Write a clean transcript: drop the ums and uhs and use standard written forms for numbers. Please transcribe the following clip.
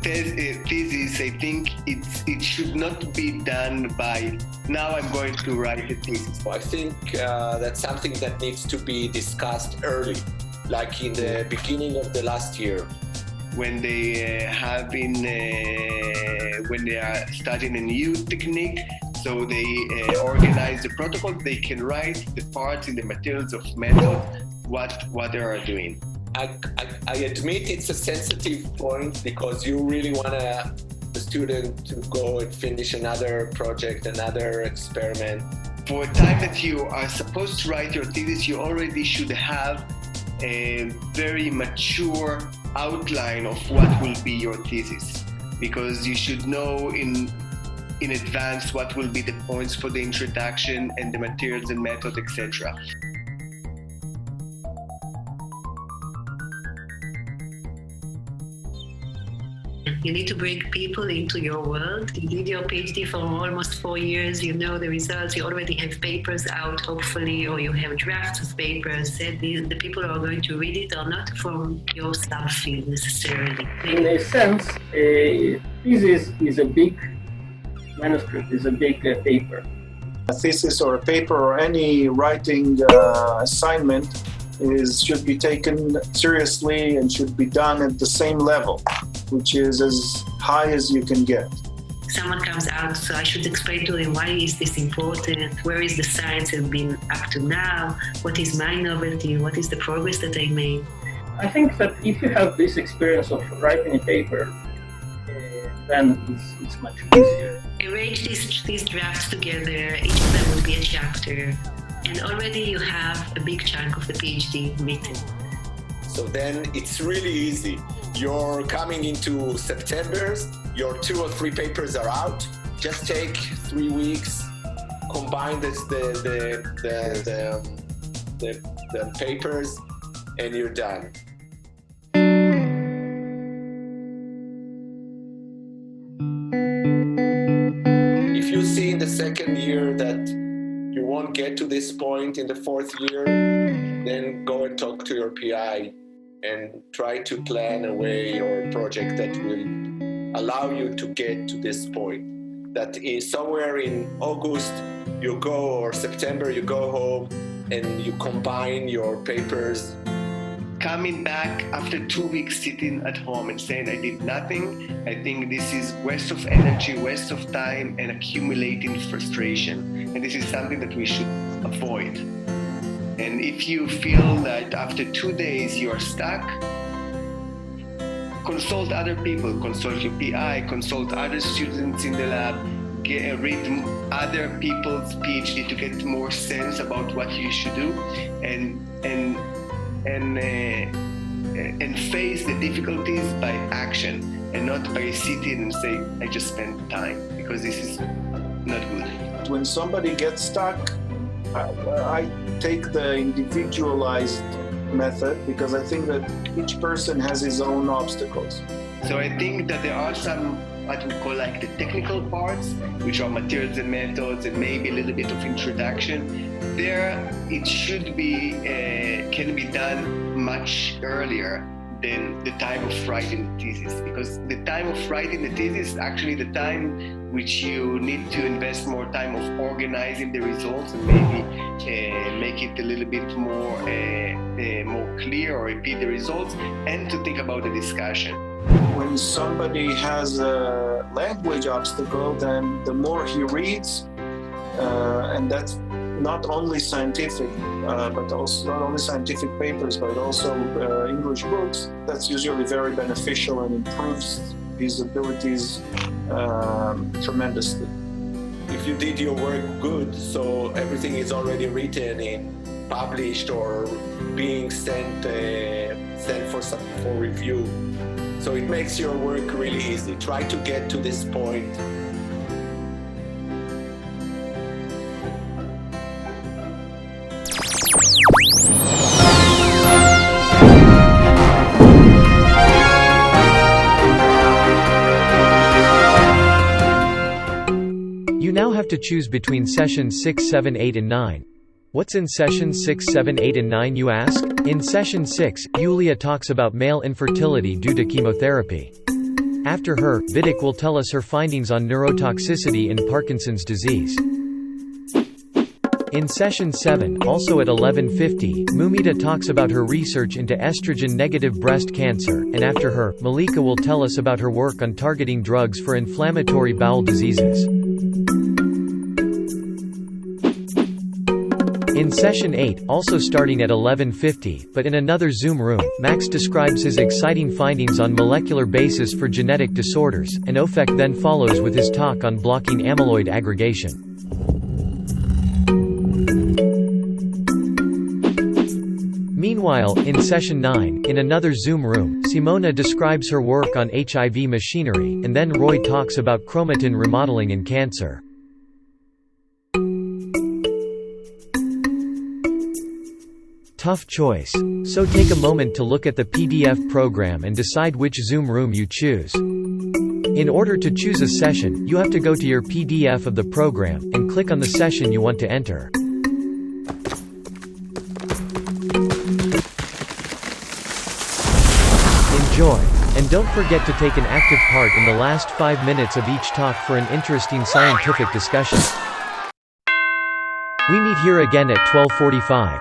thesis, I think it should not be done by, now I'm going to write a thesis. I think that's something that needs to be discussed early, like in the beginning of the last year. When they when they are studying a new technique, so they organize the protocol, they can write the parts in the materials of method, what they are doing. I admit it's a sensitive point because you really want the student to go and finish another project, another experiment. For the time that you are supposed to write your thesis, you already should have a very mature outline of what will be your thesis, because you should know in advance what will be the points for the introduction and the materials and method, etc. You need to bring people into your world. You did your PhD for almost 4 years. You know the results. You already have papers out, hopefully, or you have drafts of papers. And the people who are going to read it are not from your subfield necessarily. In a sense, a thesis is a big manuscript, is a big paper. A thesis or a paper or any writing assignment should be taken seriously and should be done at the same level, which is as high as you can get. Someone comes out, so I should explain to them, why is this important? Where is the science have been up to now? What is my novelty? What is the progress that I made? I think that if you have this experience of writing a paper, then it's much easier. Arrange these drafts together. Each of them will be a chapter. And already you have a big chunk of the PhD written. So then it's really easy. You're coming into September, your 2 or 3 papers are out. Just take 3 weeks, combine the papers, and you're done. If you see in the second year that you won't get to this point in the 4th year, then go and talk to your PI and try to plan a way or a project that will allow you to get to this point. That is somewhere in August you go, or September you go home and you combine your papers. Coming back after 2 weeks sitting at home and saying I did nothing, I think this is waste of energy, waste of time, and accumulating frustration. And this is something that we should avoid. And if you feel that after 2 days you are stuck, consult other people, consult your PI, consult other students in the lab, read other people's PhD to get more sense about what you should do, and face the difficulties by action and not by sitting and say, I just spent time, because this is not good. When somebody gets stuck, I take the individualized method because I think that each person has his own obstacles. So I think that there are some, what we call like the technical parts, which are materials and methods and maybe a little bit of introduction. There, it should be, can be done much earlier than the time of writing the thesis, because the time of writing the thesis is actually the time which you need to invest more time of organizing the results and maybe make it a little bit more clear, or repeat the results, and to think about the discussion. When somebody has a language obstacle, then the more he reads, and that's not only scientific, but also not only scientific papers, but also English books, that's usually very beneficial and improves his abilities tremendously. If you did your work good, so everything is already written and published or being sent for review, so it makes your work really easy. Try to get to this point. You now have to choose between sessions 6, 7, 8 and 9. What's in sessions 6, 7, 8 and 9, you ask? In session 6, Yulia talks about male infertility due to chemotherapy. After her, Vidic will tell us her findings on neurotoxicity in Parkinson's disease. In session 7, also at 11:50, Mumita talks about her research into estrogen-negative breast cancer, and after her, Malika will tell us about her work on targeting drugs for inflammatory bowel diseases. In session 8, also starting at 11:50, but in another Zoom room, Max describes his exciting findings on molecular basis for genetic disorders, and Ofek then follows with his talk on blocking amyloid aggregation. Meanwhile, in session 9, in another Zoom room, Simona describes her work on HIV machinery, and then Roy talks about chromatin remodeling in cancer. Tough choice. So take a moment to look at the PDF program and decide which Zoom room you choose. In order to choose a session, you have to go to your PDF of the program, and click on the session you want to enter. Enjoy. And don't forget to take an active part in the last 5 minutes of each talk for an interesting scientific discussion. We meet here again at 12:45.